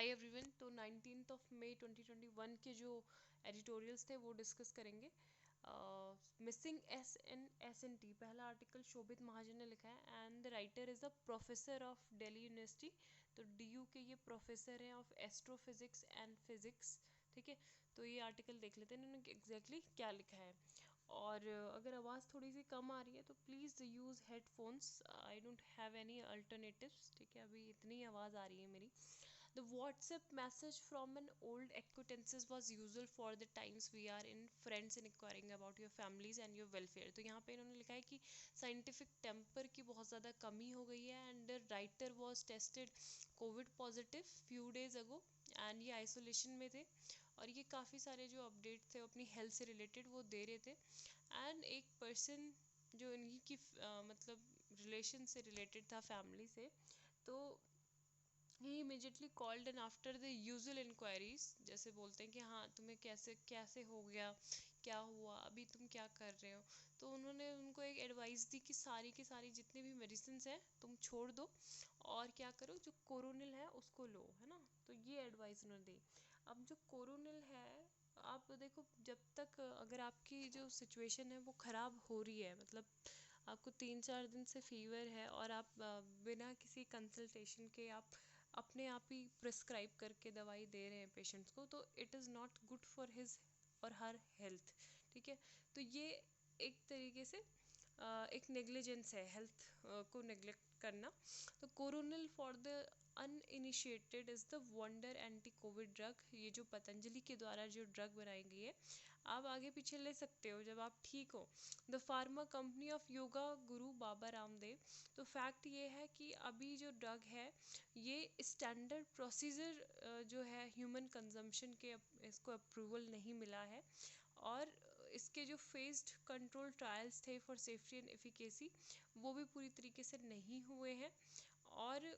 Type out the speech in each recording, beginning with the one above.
Hi everyone. तो 19 मई 2021 के जो एडिटोरियल्स थे वो डिस्कस करेंगे। मिसिंग एस एन टी पहला आर्टिकल शोभित महाजन ने लिखा है and the writer is a professor of Delhi university. तो डीयू के ये प्रोफेसर हैं ऑफ एस्ट्रोफिजिक्स एंड फिजिक्स। ठीक है, तो ये आर्टिकल देख लेते हैं इन्होंने एग्जैक्टली क्या लिखा है। और अगर आवाज़ थोड़ी सी कम आ रही है तो please use headphones, I don't have any alternatives. ठीक है, अभी इतनी आवाज़ आ रही है मेरी। The WhatsApp message from an old acquaintances was usual for the times we are in friends in inquiring about your families and your welfare। तो यहाँ पे इन्होंने लिखा है कि साइंटिफिक टेम्पर की बहुत ज़्यादा कमी हो गई है and the writer was tested Covid positive few days ago and ये आइसोलेशन में थे और ये काफ़ी सारे जो अपडेट थे अपनी हेल्थ से रिलेटेड वो दे रहे थे। एंड एक पर्सन जो इन्हीं की मतलब रिलेशन से रिलेटेड था, फैमिली से, तो he immediately called and after the usual inquiries, जैसे बोलते हैं कि हाँ तुम्हें कैसे कैसे हो गया, क्या हुआ, अभी तुम क्या कर रहे हो, तो उन्होंने उनको एक एडवाइस दी कि सारी की सारी जितनी भी मेडिसिन हैं तुम छोड़ दो और क्या करो, जो कोरोनिल है उसको लो, है ना। तो ये एडवाइस उन्होंने दी। अब जो कोरोनिल है, आप देखो, जब तक अगर आपकी जो सिचुएशन है वो ख़राब हो रही है, मतलब आपको 3-4 दिन से फीवर है और आप बिना किसी कंसल्टेशन के आप अपने आप ही प्रिस्क्राइब करके दवाई दे रहे हैं पेशेंट्स को, तो it is not good for his और हर हेल्थ। ठीक है, तो ये एक तरीके से एक नेग्लिजेंस है, हेल्थ को नेग्लेक्ट करना। तो Coronil for the uninitiated is the wonder anti COVID drug. ये जो पतंजलि के द्वारा जो ड्रग बनाई गई है, आप आगे पीछे ले सकते हो जब आप ठीक हो। The pharma company of yoga गुरु बाबा रामदेव। तो फैक्ट ये है कि अभी जो ड्रग है ये स्टैंडर्ड प्रोसीजर जो है ह्यूमन कंजम्पशन के, इसको अप्रूवल नहीं मिला है और इसके जो फेज्ड कंट्रोल ट्रायल्स थे फॉर सेफ्टी एंड एफिकेसी वो भी पूरी तरीके से नहीं हुए हैं। और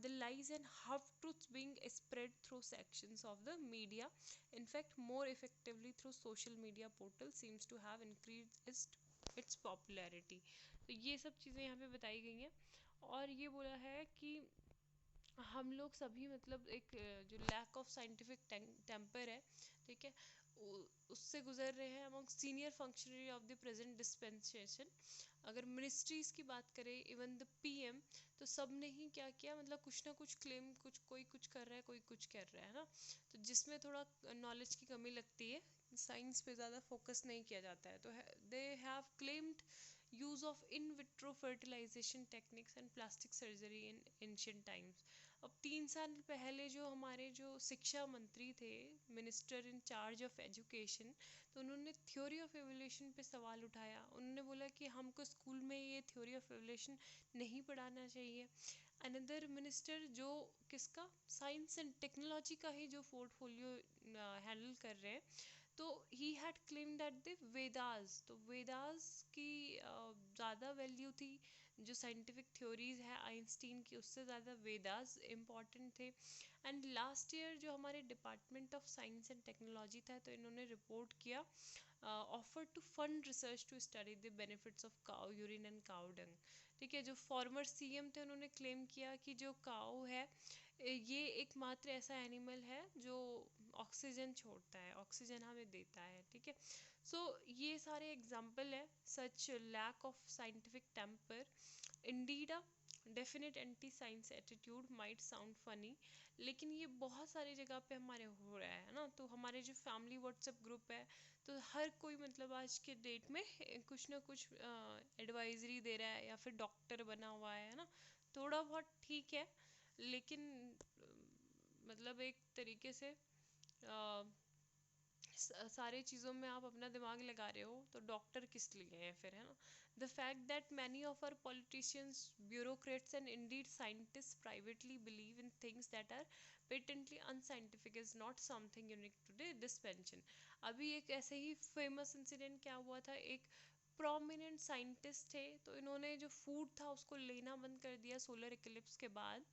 the lies and half truths being spread through sections of the media, in fact more effectively through social media portal, seems to have increased its popularity। तो ये सब चीज़ें यहाँ पे बताई गई हैं और ये बोला है कि हम लोग सभी मतलब एक जो लैक ऑफ साइंटिफिक टेम्पर है, ठीक है, उससे गुजर रहे हैं among senior functionary of the present dispensation. अगर मिनिस्ट्रीज़ की बात करें, इवन द पीएम, तो सब ने ही क्या किया, मतलब कुछ ना कुछ क्लेम, कुछ कोई कुछ कर रहा है, कोई कुछ कर रहा है ना। तो जिसमें थोड़ा नॉलेज की कमी लगती है, साइंस पे ज़्यादा फोकस नहीं किया जाता है, तो they have claimed use of in vitro fertilisation techniques and plastic surgery in ancient times. अब 3 साल पहले जो हमारे जो शिक्षा मंत्री थे, minister in charge of education, तो उन्होंने थ्योरी ऑफ एवोल्यूशन पे सवाल उठाया। उन्होंने बोला कि हमको स्कूल में ये थ्योरी ऑफ एवोल्यूशन नहीं पढ़ाना चाहिए। अनदर मिनिस्टर जो किसका, साइंस एंड टेक्नोलॉजी का ही जो पोर्टफोलियो हैंडल कर रहे हैं, तो he had claim that the Vedas, तो वेदास की ज़्यादा वैल्यू थी, जो साइंटिफिक थ्योरीज है आइंस्टीन की उससे ज़्यादा वेदास इम्पॉर्टेंट थे। एंड लास्ट ईयर जो हमारे department of science and technology था, तो इन्होंने रिपोर्ट किया offer to fund research to study the benefits of cow urine and cow dung. ठीक है, जो फॉर्मर सीएम थे उन्होंने क्लेम किया कि जो काउ है ये एकमात्र ऐसा एनिमल है जो ऑक्सीजन छोड़ता है, ऑक्सीजन हमें देता है। ठीक है, सो ये सारे एग्जाम्पल है such lack of scientific temper. Indeed a definite anti science attitude might sound funny, लेकिन ये बहुत सारी जगह पे हमारे हो रहा है ना। तो हमारे जो फैमिली व्हाट्सएप ग्रुप है, तो हर कोई मतलब आज के डेट में कुछ ना कुछ एडवाइजरी दे रहा है या फिर डॉक्टर बना हुआ है ना। थोड़ा बहुत ठीक है, लेकिन मतलब एक तरीके से सारे चीज़ों में आप अपना दिमाग लगा रहे हो तो डॉक्टर किस लिए है फिर, है ना। The fact that many of our politicians, bureaucrats and indeed scientist privately believe in things that are patently unscientific is not something unique to this pension. अभी एक ऐसे ही फेमस इंसिडेंट क्या हुआ था, एक प्रोमिनेंट साइंटिस्ट थे, तो इन्होंने जो फूड था उसको लेना बंद कर दिया सोलर इक्लिप्स के बाद,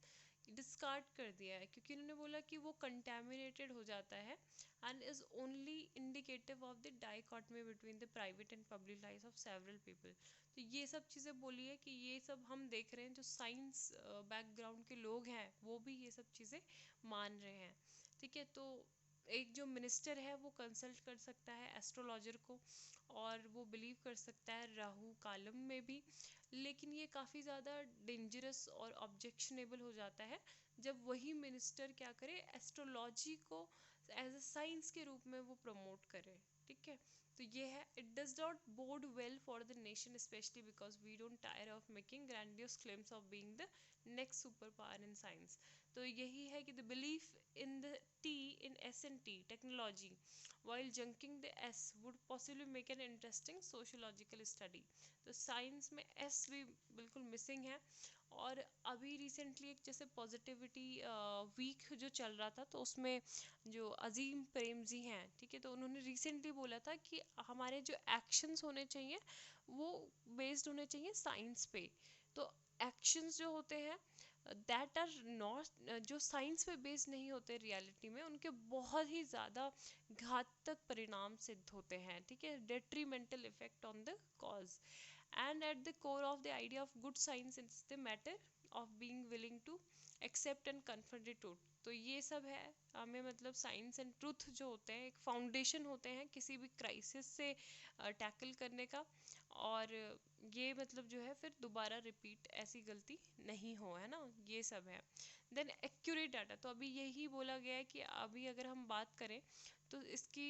डिस्कार्ड कर दिया है, क्योंकि उन्होंने बोला कि वो कंटेमिनेटेड हो जाता है and is only indicative of the dichotomy between the private and public life of several people. तो ये सब चीज़ें बोली है कि ये सब हम देख रहे हैं, जो साइंस बैकग्राउंड के लोग हैं वो भी ये सब चीज़ें मान रहे हैं। ठीक है, तो एक जो मिनिस्टर है वो कंसल्ट कर सकता है एस्ट्रोलॉजर को, और वो बिलीव कर सकता है राहु कालम में भी, लेकिन ये काफ़ी ज़्यादा डेंजरस और ऑब्जेक्शनेबल हो जाता है जब वही मिनिस्टर क्या करे, एस्ट्रोलॉजी को एज अ साइंस के रूप में वो प्रमोट करे। ठीक है, तो ये है, it does not bode well for the nation specially because we don't tire of making grandiose claims of being the next super power in science. तो यही है कि the belief in the T in S and T technology while junking the S would possibly make an interesting sociological study। तो science में S भी बिल्कुल missing है। और अभी रिसेंटली एक जैसे पॉजिटिविटी वीक जो चल रहा था, तो उसमें जो अजीम प्रेमजी हैं, ठीक है, तो उन्होंने रिसेंटली बोला था कि हमारे जो एक्शंस होने चाहिए वो बेस्ड होने चाहिए साइंस पे। तो एक्शंस जो होते हैं दैट आर नॉट, जो साइंस पे बेस्ड नहीं होते रियलिटी में, उनके बहुत ही ज़्यादा घातक परिणाम सिद्ध होते हैं। ठीक है, detrimental effect on the cause and at the core of the idea of good science is the matter of being willing to accept and confront the truth. तो ये सब है हमें, मतलब साइंस एंड ट्रूथ जो होते हैं एक फाउंडेशन होते हैं किसी भी क्राइसिस से टैकल करने का, और ये मतलब जो है फिर दोबारा रिपीट ऐसी गलती नहीं हो, है ना, ये सब है। देन एक्यूरेट डाटा, तो अभी यही बोला गया है कि अभी अगर हम बात करें तो इसकी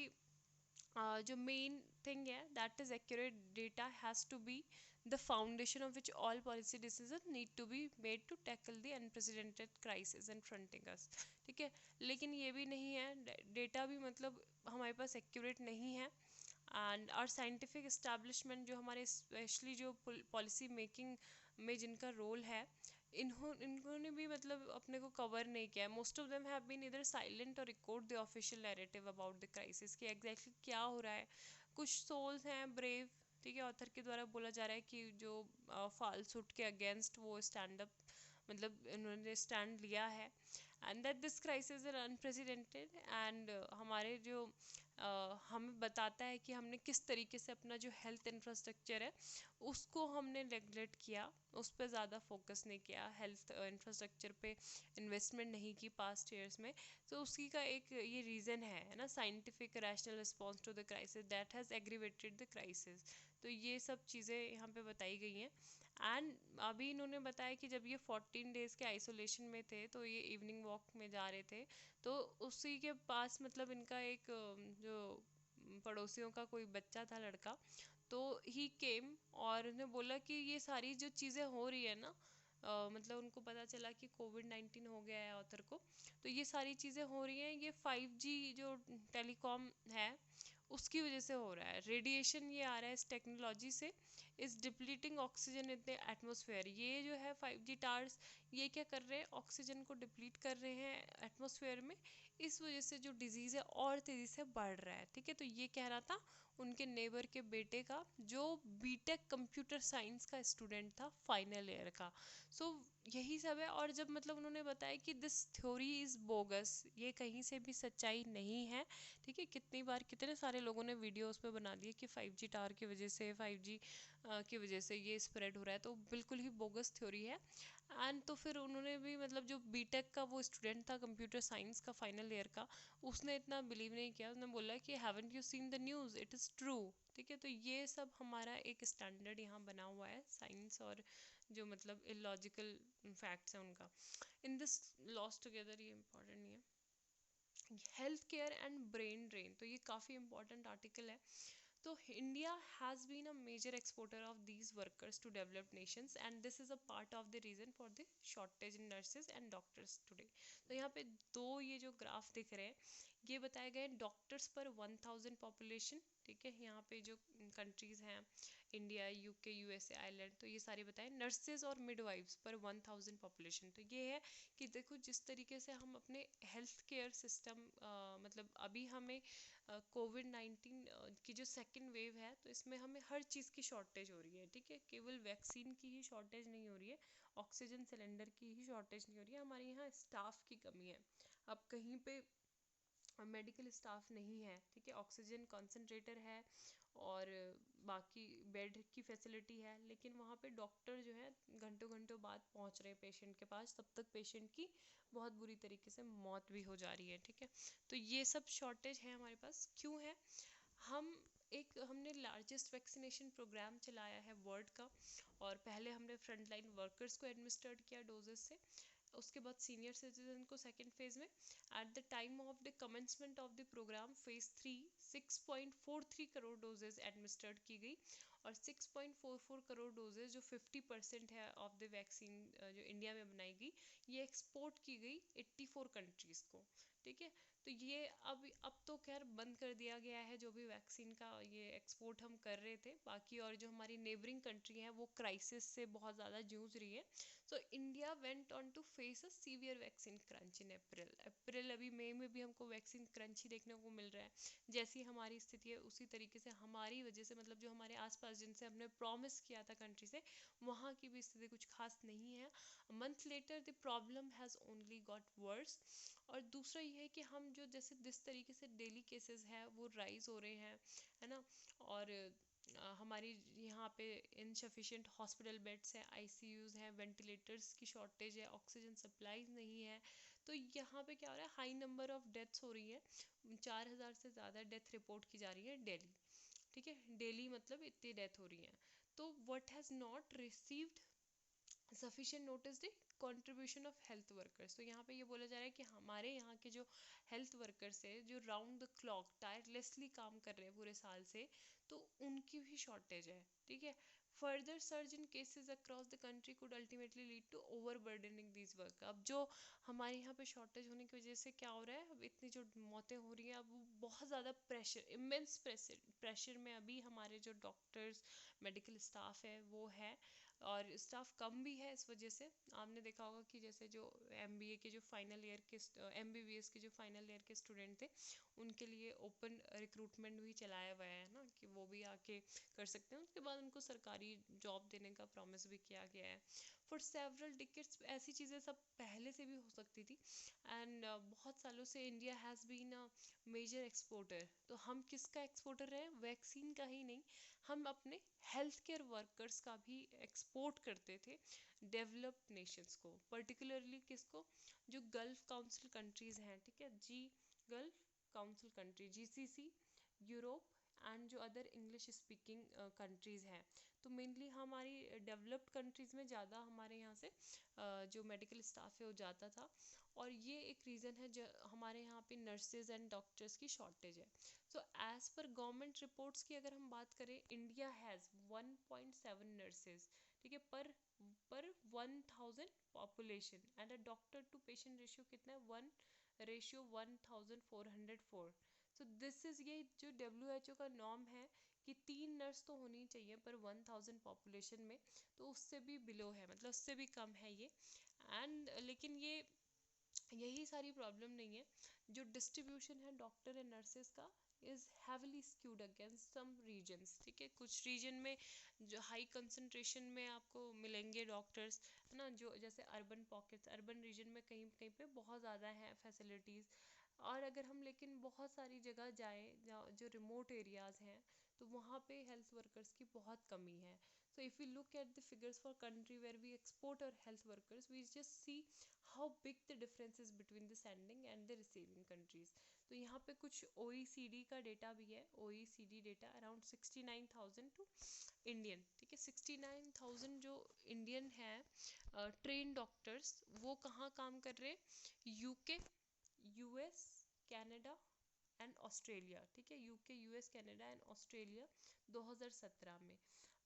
जो मेन थिंग है that is accurate data has to be the foundation of which all policy decision need to be made to tackle the unprecedented crisis and fronting us. ठीक है, लेकिन ये भी नहीं है, डेटा भी मतलब हमारे पास एक्यूरेट नहीं है। एंड आवर साइंटिफिक इस्टेब्लिशमेंट जो हमारे स्पेशली जो पॉलिसी मेकिंग में जिनका रोल है, इन्होंने भी मतलब अपने को कवर नहीं किया है। Most of them have been either silent or record the official narrative about the crisis कि एग्जैक्टली क्या हो रहा है। कुछ सोल्स हैं ब्रेव, ठीक है, ऑथर के द्वारा बोला जा रहा है कि जो फाल्सूट के अगेंस्ट वो स्टैंड अप, मतलब इन्होंने स्टैंड लिया है and that this crisis is unprecedented and हमारे जो हमें बताता है कि हमने किस तरीके से अपना जो हेल्थ इंफ्रास्ट्रक्चर है उसको हमने नेगलेक्ट किया, उस पर ज़्यादा फोकस नहीं किया, हेल्थ इंफ्रास्ट्रक्चर पे इन्वेस्टमेंट नहीं की पास्ट ईयर्स में। तो उसी का एक ये रीज़न है ना, scientific rational response to the crisis that has aggravated the crisis. तो ये सब चीज़ें यहाँ पे बताई गई हैं। एंड अभी इन्होंने बताया कि जब ये 14 डेज़ के आइसोलेशन में थे तो ये इवनिंग वॉक में जा रहे थे, तो उसी के पास मतलब इनका एक जो पड़ोसियों का कोई बच्चा था, लड़का, तो ही केम और उन्हें बोला कि ये सारी जो चीज़ें हो रही है ना, मतलब उनको पता चला कि कोविड-19 हो गया है ऑथर को, तो ये सारी चीज़ें हो रही हैं, ये 5G जो टेलीकॉम है उसकी वजह से हो रहा है। रेडिएशन ये आ रहा है इस टेक्नोलॉजी से, इस depleting oxygen in the atmosphere. ये जो है 5G टावर्स ये क्या कर रहे हैं, ऑक्सीजन को डिप्लीट कर रहे हैं एटमॉस्फेयर में, इस वजह से जो डिजीज़ है और तेज़ी से बढ़ रहा है। ठीक है, तो ये कह रहा था उनके नेबर के बेटे का जो बीटेक कंप्यूटर साइंस का स्टूडेंट था फाइनल ईयर का। सो यही सब है। और जब मतलब उन्होंने बताया कि दिस थ्योरी इज़ बोगस, ये कहीं से भी सच्चाई नहीं है। ठीक है, कितनी बार कितने सारे लोगों ने वीडियोस पे बना दिए कि 5G टावर की वजह से, 5G की वजह से ये स्प्रेड हो रहा है, तो बिल्कुल ही बोगस थ्योरी है। एंड तो फिर उन्होंने भी मतलब जो बीटेक का वो स्टूडेंट था कंप्यूटर साइंस का फाइनल ईयर का, उसने इतना बिलीव नहीं किया, उसने बोला कि haven't you seen the news, it is true. ठीक है, तो ये सब हमारा एक स्टैंडर्ड यहाँ बना हुआ है साइंस और जो मतलब इलॉजिकल फैक्ट्स हैं उनका। इन दिस लॉस टुगेदर, ये इंपॉर्टेंट नहीं है। Health care and brain drain, तो ये काफ़ी इंपॉर्टेंट आर्टिकल है। तो India has been a major exporter of these workers to developed nations and this is a part of the reason for the shortage in nurses and doctors today. तो यहाँ पे दो ये जो ग्राफ दिख रहे हैं, ये बताए गए डॉक्टर्स पर 1000 पॉपुलेशन, ठीक है, यहाँ पे जो कंट्रीज़ हैं इंडिया, यूके, यूएसए, आयरलैंड, तो ये सारे बताएं। नर्सेज और मिडवाइफ्स पर 1000 पॉपुलेशन। तो ये है कि देखो जिस तरीके से हम अपने हेल्थ केयर सिस्टम, मतलब अभी हमें कोविड-19 की जो सेकेंड वेव है, तो इसमें हमें हर चीज़ की शॉर्टेज हो रही है, ठीक है, केवल वैक्सीन की ही शॉर्टेज नहीं हो रही है, ऑक्सीजन सिलेंडर की ही शॉर्टेज नहीं हो रही है, हमारे यहाँ स्टाफ की कमी है। अब कहीं पे मेडिकल स्टाफ नहीं है, ठीक है, ऑक्सीजन कॉन्सेंट्रेटर है और बाकी बेड की फैसिलिटी है, लेकिन वहाँ पे डॉक्टर जो है घंटों घंटों बाद पहुँच रहे हैं पेशेंट के पास, तब तक पेशेंट की बहुत बुरी तरीके से मौत भी हो जा रही है, ठीक है। तो ये सब शॉर्टेज है हमारे पास, क्यों है? हमने लार्जेस्ट वैक्सीनेशन प्रोग्राम चलाया है वर्ल्ड का, और पहले हमने फ्रंटलाइन वर्कर्स को एडमिनिस्ट्रेट किया डोजेस से, उसके बाद सीनियर सिटीजन को सेकेंड फेज में। At the time of the commencement of the programme phase 3 6.43 crore doses administrate की गई, और 6.44 करोड़ डोजेज जो 50% है ऑफ द वैक्सीन जो इंडिया में बनाई गई, ये एक्सपोर्ट की गई 84 कंट्रीज़ को, ठीक है। तो ये अब तो खैर बंद कर दिया गया है जो भी वैक्सीन का ये एक्सपोर्ट हम कर रहे थे, बाकी और जो हमारी नेबरिंग कंट्री है वो क्राइसिस से बहुत ज़्यादा जूझ रही है। So India went on to face a severe vaccine crunch in April अभी मई में भी हमको वैक्सीन क्रंच ही देखने को मिल रहा है। जैसी हमारी स्थिति है उसी तरीके से हमारी वजह से, मतलब जो हमारे आसपास जिनसे हमने प्रॉमिस किया था कंट्री से, वहाँ की भी स्थिति कुछ खास नहीं है। Month later the problem has only got verse. और दूसरा ये है कि हम जो जैसे जिस तरीके से डेली केसेस हैं वो राइज हो रहे हैं, है ना, और हमारी यहाँ पे इनसफिशिएंट हॉस्पिटल बेड्स हैं, आईसीयूज़ हैं, वेंटिलेटर्स की शॉर्टेज है, ऑक्सीजन सप्लाईज नहीं है, तो यहाँ पे क्या हो रहा है, हाई नंबर ऑफ डेथ्स हो रही है। 4000 से ज़्यादा डेथ रिपोर्ट की जा रही है डेली, ठीक है, डेली मतलब इतनी डेथ हो रही है। तो what has not received sufficient notice the contribution of health workers. तो यहाँ पे ये बोला जा रहा है कि हमारे यहाँ के जो हेल्थ वर्कर्स है, जो राउंड द क्लॉक टायरलेसली काम कर रहे हैं पूरे साल से, तो उनकी भी शॉर्टेज है, ठीक है। Further surge in cases across the country could ultimately lead to overburdening these work. अब जो हमारे यहाँ पे शॉर्टेज होने की वजह से क्या हो रहा है, अब इतनी जो मौतें हो रही हैं, अब बहुत ज़्यादा प्रेशर, इमेंस प्रेशर में अभी हमारे जो डॉक्टर्स, मेडिकल स्टाफ है वो है, और स्टाफ कम भी है। इस वजह से आपने देखा होगा कि जैसे जो एमबीए के जो फाइनल ईयर के एमबीबीएस के जो फाइनल ईयर के स्टूडेंट थे, उनके लिए ओपन रिक्रूटमेंट भी चलाया गया है ना, कि वो भी आके कर सकते हैं, उसके बाद उनको सरकारी जॉब देने का प्रॉमिस भी किया गया है। फॉर सेवरल डिकेड्स ऐसी चीज़ें सब पहले से भी हो सकती थी, एंड बहुत सालों से India has been a major exporter. तो हम किसका एक्सपोर्टर रहे, वैक्सीन का ही नहीं, हम अपने हेल्थ केयर वर्कर्स का भी एक्सपोर्ट करते थे डेवलप्ड नेशंस को, पर्टिकुलरली किसको, जो गल्फ काउंसिल कंट्रीज़ हैं, ठीक है जी, gulf council country GCC, Europe, and जो अदर इंग्लिश स्पीकिंग कंट्रीज़ हैं। तो मेनली हमारी डेवलप्ड कंट्रीज़ में ज़्यादा हमारे यहाँ से जो मेडिकल स्टाफ है वो जाता था, और ये एक रीज़न है जो हमारे यहाँ पे नर्सेज एंड डॉक्टर्स की शॉर्टेज है। So as per government reports की अगर हम बात करें, इंडिया हैज़ 1.7 नर्सेज, ठीक है, पर 1000 population, and a doctor to patient ratio कितना है, 1:1404। सो दिस इज़, ये जो WHO का नॉर्म है कि 3 नर्स तो होनी चाहिए पर 1000 पॉपुलेशन में, तो उससे भी बिलो है, मतलब उससे भी कम है ये। एंड लेकिन ये यही सारी प्रॉब्लम नहीं है, जो डिस्ट्रीब्यूशन है डॉक्टर एंड नर्सेज का is heavily skewed against some regions, ठीक है, कुछ रीजन में जो हाई कंसंट्रेशन में आपको मिलेंगे डॉक्टर्स, है ना, जो जैसे अर्बन पॉकेट्स, अर्बन रीजन में कहीं कहीं पे बहुत ज़्यादा है फैसिलिटीज़, और अगर हम लेकिन बहुत सारी जगह जाएँ जो रिमोट एरियाज़ हैं, तो वहाँ पे हेल्थ वर्कर्स की बहुत कमी है। So if you look at the figures for country where we export our health workers, we just see how big the difference is between the sending and the receiving countries. तो यहाँ पे कुछ OECD का data भी है, OECD data around 69,000 to Indian, ठीक है, 69,000 जो इंडियन है ट्रेन डॉक्टर्स, वो कहाँ काम कर रहे हैं, UK, US, Canada and Australia, ठीक है, UK, US, Canada and Australia 2017 में।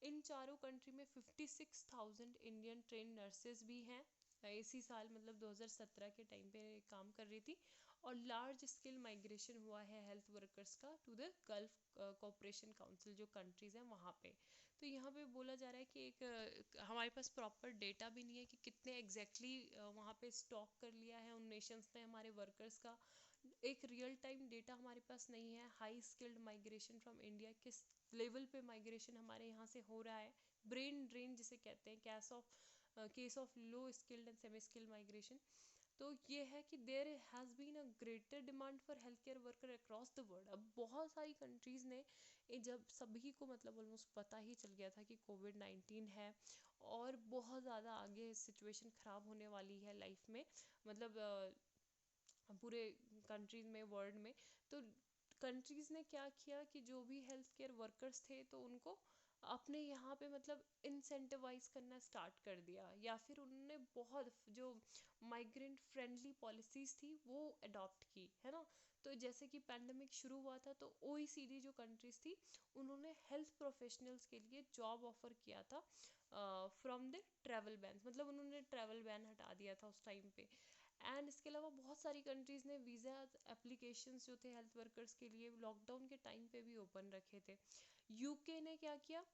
इन चारों कंट्री में 56,000 इंडियन ट्रेन नर्सेज भी हैं, इसी साल मतलब 2017 के टाइम पे काम कर रही थी। और लार्ज स्केल माइग्रेशन हुआ है हेल्थ वर्कर्स का to the Gulf Cooperation Council, जो कंट्रीज़ हैं वहाँ पे। तो यहाँ पे बोला जा रहा है कि हमारे पास प्रॉपर डेटा भी नहीं है कि कितने एग्जैक्टली वहाँ पे स्टॉक कर लिया है उन नेशंस ने हमारे वर्कर्स का। एक रियल टाइम डेटा हमारे पास नहीं है। High skilled migration from India, किस लेवल पे माइग्रेशन हमारे यहाँ से हो रहा है, ब्रेन ड्रेन जिसे कहते हैं, case of low skilled and semi skilled migration. तो ये है कि there has been a greater demand for health care worker across the world. अब बहुत सारी कंट्रीज़ ने जब सभी को मतलब ऑलमोस्ट पता ही चल गया था कि कोविड-19 है और बहुत ज़्यादा आगे सिचुएशन ख़राब होने वाली है लाइफ में, मतलब पूरे कंट्रीज़ में, वर्ल्ड में। तो कंट्रीज़ ने क्या किया कि जो भी हेल्थ केयर वर्कर्स थे तो उनको अपने यहाँ पे मतलब इंसेंटिवाइज करना स्टार्ट कर दिया, या फिर उन्होंने बहुत जो माइग्रेंट फ्रेंडली पॉलिसीज़ थी वो अडॉप्ट की, है ना। तो जैसे कि पैंडमिक शुरू हुआ था तो OECD जो कंट्रीज़ थी उन्होंने हेल्थ प्रोफेशनल्स के लिए जॉब ऑफर किया था फ्रॉम द ट्रैवल बैन, मतलब उन्होंने ट्रैवल बैन हटा दिया था उस टाइम पे। एंड इसके अलावा बहुत सारी कंट्रीज़ ने वीज़ा एप्लीकेशंस जो थे हेल्थ वर्कर्स के लिए लॉकडाउन के टाइम पे भी ओपन रखे थे। यूके ने क्या किया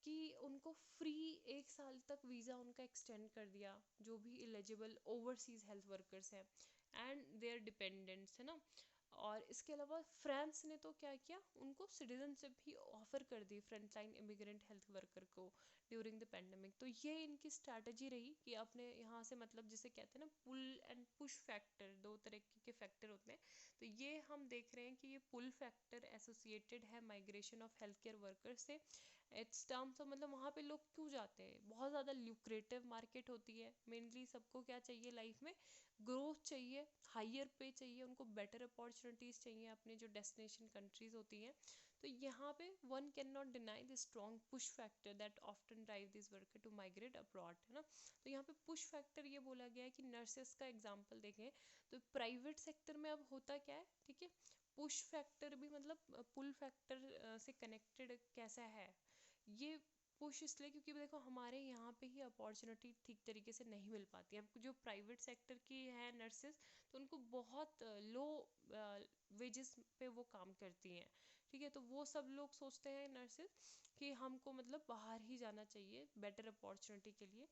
कि उनको फ्री 1 साल तक वीज़ा उनका एक्सटेंड कर दिया, जो भी एलिजिबल ओवरसीज़ हेल्थ वर्कर्स हैं एंड देयर डिपेंडेंट्स, है ना। और इसके अलावा फ्रांस ने तो क्या किया, उनको सिटीजनशिप भी ऑफर कर दी फ्रंटलाइन इमिग्रेंट हेल्थ वर्कर को ड्यूरिंग द पेंडेमिक। तो ये इनकी स्ट्रैटेजी रही कि अपने यहाँ से मतलब जिसे कहते हैं ना पुल एंड पुश फैक्टर, दो तरह के फैक्टर होते हैं। तो ये हम देख रहे हैं कि ये पुल फैक्टर एसोसिएटेड है migration of health care workers से। इट्स टर्म्स ऑफ मतलब वहाँ पे लोग क्यों जाते हैं, बहुत ज़्यादा ल्यूक्रेटिव मार्केट होती है। मेनली सबको क्या चाहिए लाइफ में, ग्रोथ चाहिए, हायर पे चाहिए, उनको बेटर अपॉर्चुनिटीज़ चाहिए अपने जो डेस्टिनेशन कंट्रीज़ होती हैं। तो यहाँ पे one can not deny the strong push factor that often drive this worker to migrate abroad, है ना। तो यहाँ पे पुश फैक्टर ये बोला गया है कि नर्सेस का एग्जाम्पल देखें तो प्राइवेट सेक्टर में अब होता क्या है, ठीक है, पुश फैक्टर भी मतलब पुल फैक्टर से कनेक्टेड कैसा है। ये पुश इसलिए क्योंकि देखो हमारे यहाँ पे ही अपॉर्चुनिटी ठीक तरीके से नहीं मिल पाती है। अब जो प्राइवेट सेक्टर की है नर्सेस तो उनको बहुत लो वेजेस पे वो काम करती हैं, ठीक है। तो वो सब लोग सोचते हैं नर्सेस कि हमको मतलब बाहर ही जाना चाहिए बेटर अपॉर्चुनिटी के लिए।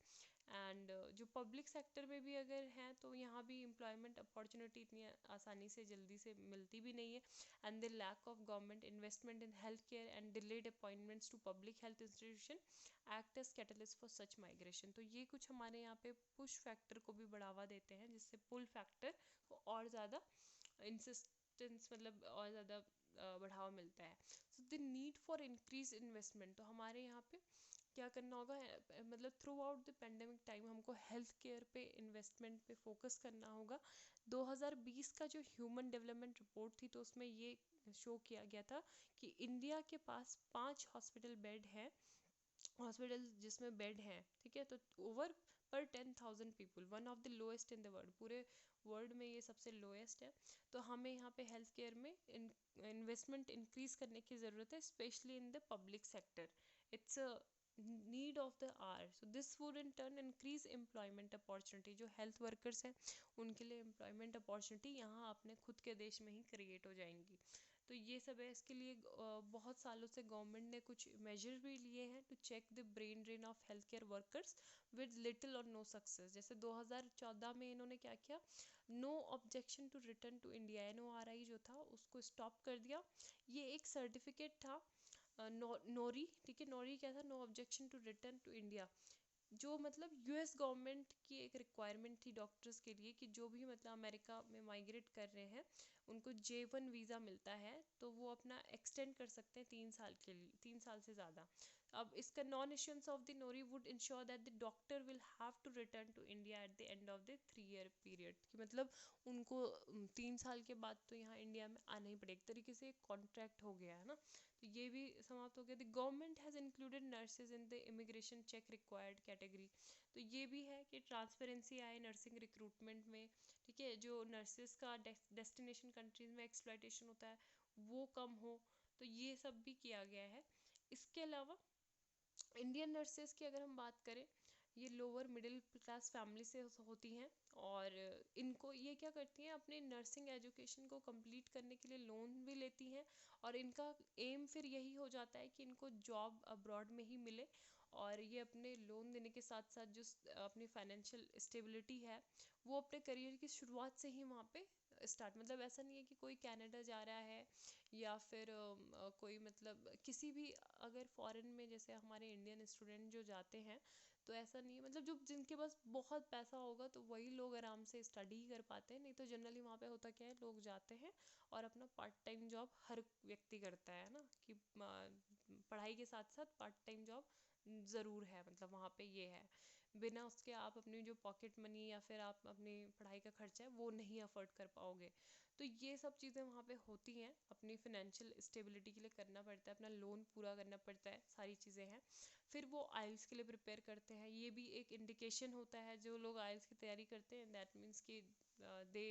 एंड जो पब्लिक सेक्टर में भी अगर हैं तो यहाँ भी एम्प्लॉयमेंट अपॉर्चुनिटी इतनी आसानी से जल्दी से मिलती भी नहीं है। And the lack of government investment in health care and delayed appointments to public health institution act as catalyst for such migration. तो ये कुछ हमारे यहाँ पे पुश फैक्टर को भी बढ़ावा देते हैं, जिससे पुल फैक्टर को और ज़्यादा इंसिस्टेंस मतलब और ज़्यादा बढ़ावा मिलता है। So the need for increase investment, तो हमारे यहाँ पे क्या करना होगा, मतलब through out the pandemic time हमको हेल्थ केयर पे इन्वेस्टमेंट पे फोकस करना होगा। 2020 का जो ह्यूमन डेवलपमेंट रिपोर्ट थी तो उसमें ये शो किया गया था कि इंडिया के पास 5 हॉस्पिटल बेड है, हॉस्पिटल जिसमें बेड हैं, ठीक है। तो over per 10,000 people, one of the lowest in the world, पूरे वर्ल्ड में ये सबसे लोएस्ट है। तो हमें यहाँ पे हेल्थ केयर में इन्वेस्टमेंट इंक्रीज करने की ज़रूरत है, specially in the public sector. It's a need of the hour. So this would in turn increase employment opportunity, जो हेल्थ वर्कर्स हैं उनके लिए एम्प्लॉयमेंट अपॉर्चुनिटी यहाँ अपने खुद के देश में ही क्रिएट हो जाएंगी। तो ये सब है। इसके लिए बहुत सालों से गवर्नमेंट ने कुछ मेजर भी लिए हैं to check the brain drain of health care workers with little or no success. जैसे 2014 में इन्होंने क्या किया, no objection to return to India, NORI जो था उसको स्टॉप कर दिया। ये एक सर्टिफिकेट था नोरी, ठीक है। नोरी क्या था, no objection to return to India, जो मतलब US गवर्नमेंट की एक रिक्वायरमेंट थी डॉक्टर्स के लिए कि जो भी मतलब अमेरिका में माइग्रेट कर रहे हैं उनको J1 वीज़ा मिलता है तो वो अपना एक्सटेंड कर सकते हैं 3 साल के लिए, 3 साल से ज़्यादा। अब इसका non issuance of the NORI would ensure that the doctor will have to return to India at the end of the 3 year period, कि मतलब उनको 3 साल के बाद तो यहाँ इंडिया में आना ही पड़ेगा, एक तरीके से एक कॉन्ट्रैक्ट हो गया है ना। तो ये भी समाप्त हो गया। The government has included nurses in the emigration check required category. तो ये भी है कि ट्रांसपेरेंसी आए नर्सिंग रिक्रूटमेंट में, ठीक है। जो नर्सेज का डेस्टिनेशन कंट्रीज में एक्सप्लॉयटेशन होता है वो कम हो, तो ये सब भी किया गया है। इसके अलावा इंडियन नर्सेज की अगर हम बात करें ये लोअर मिडिल क्लास फैमिली से होती हैं, और इनको ये क्या करती हैं, अपने नर्सिंग एजुकेशन को कंप्लीट करने के लिए लोन भी लेती हैं, और इनका एम फिर यही हो जाता है कि इनको जॉब अब्रॉड में ही मिले, और ये अपने लोन देने के साथ साथ जो अपनी फाइनेंशियल स्टेबिलिटी है वो अपने करियर की शुरुआत से ही वहाँ पे स्टार्ट, मतलब ऐसा नहीं है कि कोई कनाडा जा रहा है या फिर कोई मतलब किसी भी, अगर फॉरेन में जैसे हमारे इंडियन स्टूडेंट जो जाते हैं तो ऐसा नहीं है, मतलब जो जिनके पास बहुत पैसा होगा तो वही लोग आराम से स्टडी कर पाते हैं, नहीं तो जनरली वहाँ पे होता क्या है, लोग जाते हैं और अपना पार्ट टाइम जॉब हर व्यक्ति करता है ना, कि पढ़ाई के साथ साथ पार्ट टाइम जॉब ज़रूर है, मतलब वहाँ पे ये है, बिना उसके आप अपनी जो पॉकेट मनी या फिर आप अपनी पढ़ाई का खर्चा है वो नहीं अफोर्ड कर पाओगे। तो ये सब चीज़ें वहाँ पे होती हैं, अपनी फिनेंशियल स्टेबिलिटी के लिए करना पड़ता है, अपना लोन पूरा करना पड़ता है, सारी चीज़ें हैं। फिर वो आइल्स के लिए प्रिपेयर करते हैं, ये भी एक इंडिकेशन होता है, जो लोग आइल्स की तैयारी करते हैं दैट मीन्स कि they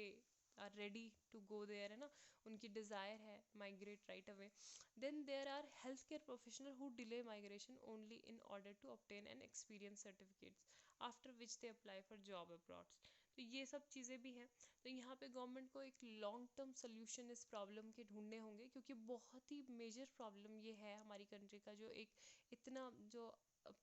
are ready to go there, है ना, उनकी डिज़ायर है migrate right away. Then there are health care professional who delay migration only in order to obtain an experience certificates after which they apply for job abroad. तो ये सब चीज़ें भी हैं। तो यहाँ पे गवर्नमेंट को एक लॉन्ग टर्म सोल्यूशन इस प्रॉब्लम के ढूंढने होंगे, क्योंकि बहुत ही मेजर प्रॉब्लम ये है हमारी कंट्री का, जो एक इतना जो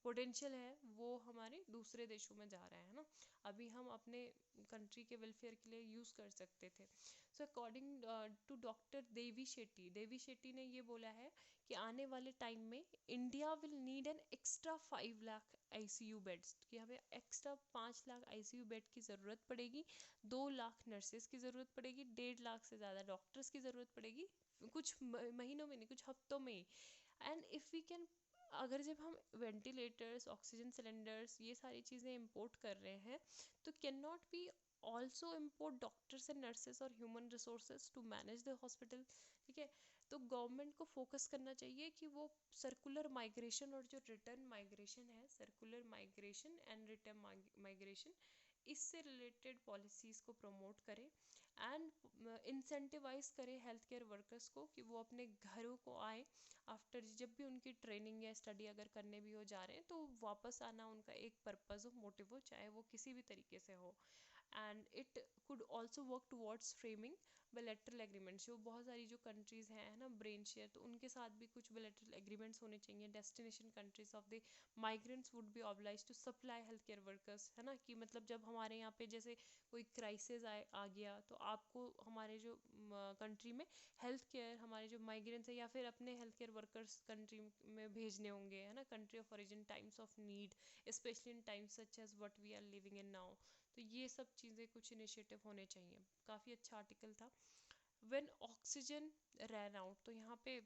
पोटेंशियल है वो हमारे दूसरे देशों में जा रहा है ना, अभी हम अपने कंट्री के वेलफेयर के लिए यूज़ कर सकते थे। So according to doctor Devi Shetty ने ये बोला है कि आने वाले टाइम में India will need an extra 5 lakh ICU beds, कि हमें एक्स्ट्रा 5 लाख आईसीयू बेड की ज़रूरत पड़ेगी, 2 लाख नर्सेज की ज़रूरत पड़ेगी, 1.5 लाख से ज़्यादा डॉक्टर्स की ज़रूरत पड़ेगी कुछ महीनों में नहीं, कुछ हफ्तों में ही। एंड इफ़ वी कैन, अगर जब हम वेंटिलेटर्स, ऑक्सीजन सिलेंडर्स, ये सारी चीज़ें इंपोर्ट कर रहे हैं, तो can not be also import doctors and nurses और human resources to manage the hospital. ठीक है, तो गवर्नमेंट को फोकस करना चाहिए कि वो सर्कुलर माइग्रेशन और जो रिटर्न माइग्रेशन है, circular migration and return migration, इससे रिलेटेड पॉलिसीज़ को प्रमोट करें एंड इंसेंटिवाइज करें हेल्थ केयर वर्कर्स को कि वो अपने घरों को आए आफ्टर, जब भी उनकी ट्रेनिंग या स्टडी अगर करने भी हो जा रहे हैं तो वापस आना उनका एक पर्पज़ हो, मोटिव हो, चाहे वो किसी भी तरीके से हो। And it could also work towards framing bilateral agreements, जो बहुत सारी जो कंट्रीज़ हैं, है ना, ब्रेन शेयर, तो उनके साथ भी कुछ बिलेटरल एग्रीमेंट्स होने चाहिए। Destination countries of the migrants would be oblige to supply health care workers, है ना, कि मतलब जब हमारे यहाँ पे जैसे कोई क्राइसिस आ गया तो आपको हमारे जो कंट्री में हेल्थ केयर, हमारे जो माइग्रेंट्स है या फिर अपने हेल्थ केयर वर्कर्स कंट्री में भेजने होंगे, है ना, country of origin, times of need, specially in times such as what we are living in now. तो ये सब चीज़ें कुछ इनिशिएटिव होने चाहिए। काफ़ी अच्छा आर्टिकल था। व्हेन ऑक्सीजन रैन आउट, तो यहाँ पे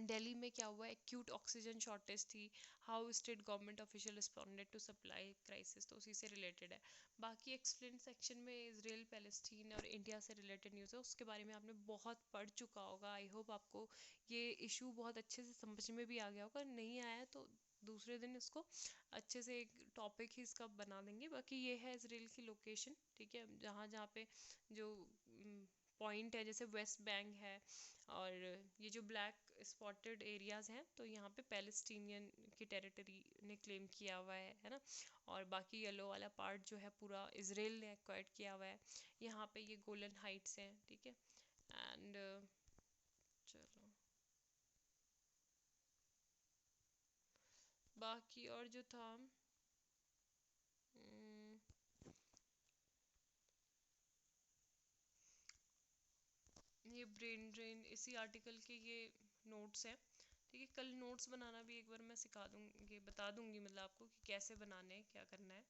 दिल्ली में क्या हुआ, एक्यूट ऑक्सीजन शॉर्टेज थी, how state government official responded to supply crisis, तो उसी से रिलेटेड है। बाकी एक्सप्लेन सेक्शन में इसराइल पैलेस्टीन और इंडिया से रिलेटेड न्यूज़ है, उसके बारे में आपने बहुत पढ़ चुका होगा। आई होप आपको ये इशू बहुत अच्छे से समझ में भी आ गया होगा, नहीं आया तो दूसरे दिन इसको अच्छे से एक टॉपिक ही इसका बना देंगे। बाकी ये है इसराइल की लोकेशन, ठीक है, जहाँ जहाँ पे जो पॉइंट है, जैसे वेस्ट बैंक है, और ये जो ब्लैक स्पॉटेड एरियाज हैं तो यहाँ पे पैलेस्टीनियन की टेरिटरी ने क्लेम किया हुआ है ना, और बाकी येलो वाला पार्ट जो है पूरा इसराइल ने एक्वायर्ड किया हुआ है। यहाँ पे ये गोलन हाइट्स हैं, ठीक है। एंड चलो बाकी और जो था, ये ब्रेन ड्रेन इसी आर्टिकल के ये नोट्स हैं, ठीक है। कल नोट्स बनाना भी एक बार मैं सिखा दूँगी, बता दूँगी मतलब आपको कि कैसे बनाने हैं, क्या करना है।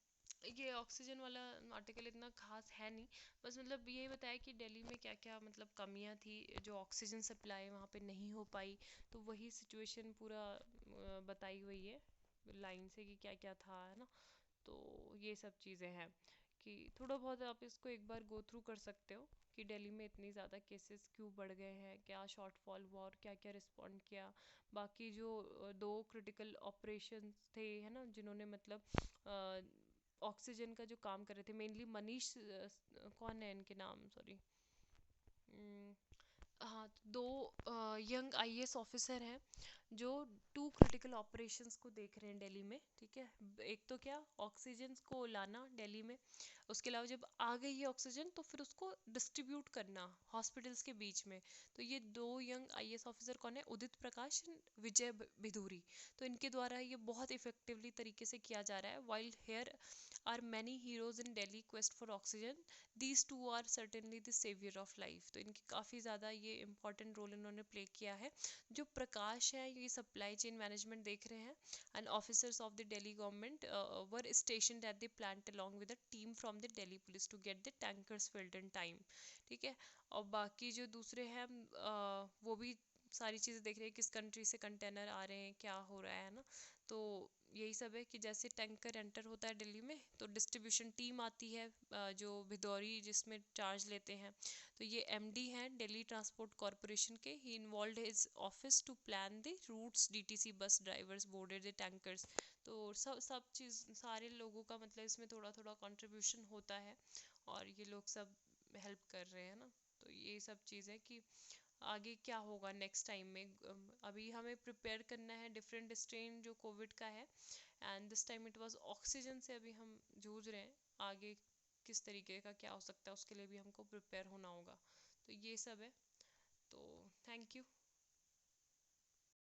ये ऑक्सीजन वाला आर्टिकल इतना खास है नहीं, बस मतलब ये बताया कि दिल्ली में क्या क्या मतलब कमियां थी, जो ऑक्सीजन सप्लाई वहाँ पे नहीं हो पाई, तो वही सिचुएशन पूरा बताई हुई है लाइन से कि क्या क्या था, है ना। तो ये सब चीज़ें हैं कि थोड़ा बहुत आप इसको एक बार गो थ्रू कर सकते हो कि दिल्ली में इतनी ज़्यादा केसेस क्यों बढ़ गए हैं, क्या शॉर्टफॉल हुआ और क्या क्या रिस्पॉन्ड किया। बाकी जो 2 क्रिटिकल ऑपरेशंस थे, है ना, जिन्होंने मतलब ऑक्सीजन का जो काम कर रहे थे, मेनली मनीष कौन है इनके नाम, सॉरी, हाँ, 2 यंग आईएएस ऑफिसर हैं जो 2 क्रिटिकल ऑपरेशंस को देख रहे हैं दिल्ली में, ठीक है। एक तो क्या, ऑक्सीजन को लाना दिल्ली में, उसके अलावा जब आ गई है ऑक्सीजन तो फिर उसको डिस्ट्रीब्यूट करना हॉस्पिटल्स के बीच में। तो ये 2 यंग आईएएस ऑफिसर कौन है, उदित प्रकाश, विजय भिदूरी। तो इनके द्वारा ये बहुत इफेक्टिवली तरीके से किया जा रहा है। While here are many heroes in Delhi quest for oxygen, these two are certainly the saviour of life. तो इनकी काफ़ी ज़्यादा ये इंपॉर्टेंट रोल इन्होंने प्ले किया है। जो प्रकाश है ये सप्लाई चेन मैनेजमेंट देख रहे हैं, and officers of the Delhi government were stationed at the plant along with a team from the Delhi police to get the tankers filled in time, ठीक है। और बाकी जो दूसरे हैं वो भी सारी चीज़ें देख रहे हैं, किस कंट्री से कंटेनर आ रहे हैं, क्या हो रहा है ना। तो यही सब है कि जैसे टैंकर एंटर होता है दिल्ली में तो डिस्ट्रीब्यूशन टीम आती है, जो भिदौरी जिसमें चार्ज लेते हैं। तो ये एमडी हैं दिल्ली ट्रांसपोर्ट कॉरपोरेशन के, he involve his office to plan the routes, DTC bus drivers boarded the tankers. तो सब चीज़ सारे लोगों का मतलब इसमें थोड़ा थोड़ा कंट्रीब्यूशन होता है, और ये लोग सब हेल्प कर रहे हैं ना। तो ये सब चीज़ें कि आगे क्या होगा नेक्स्ट टाइम में। अभी हमें प्रिपेयर करना है डिफरेंट स्ट्रेन जो कोविड का है, and this time it was oxygen से अभी हम जूझ रहे हैं। आगे किस तरीके का क्या हो सकता है उसके लिए भी हमको प्रिपेयर होना होगा। तो ये सब है। तो थैंक यू।